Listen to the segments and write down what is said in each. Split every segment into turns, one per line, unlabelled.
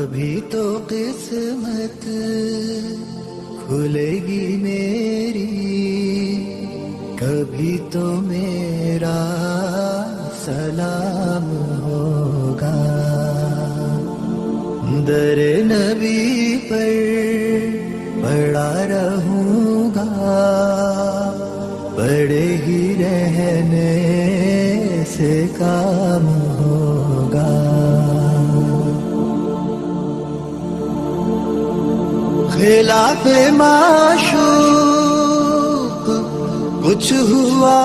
کبھی تو قسمت کھلے گی میری، کبھی تو میرا سلام ہوگا، در نبی پر پڑا رہوں گا، پڑے ہی رہنے سے کام ہوگا۔ خلاف معشوق کچھ ہوا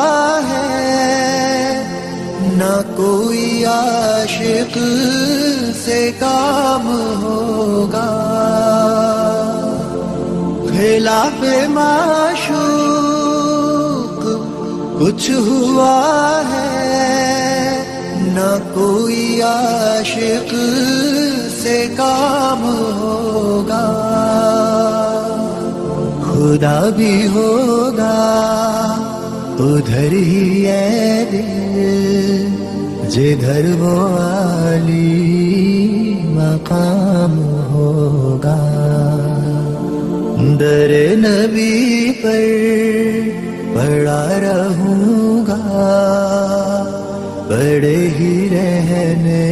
ہے، نہ کوئی عاشق سے کام ہوگا، خلاف معشوق کچھ ہوا ہے، نہ کوئی عاشق سے کام ہوگا، خدا بھی ہوگا ادھر ہی اے دل جدھر وہ عالی مقام ہوگا، در نبی پر پڑا رہوں گا، پڑے ہی رہنے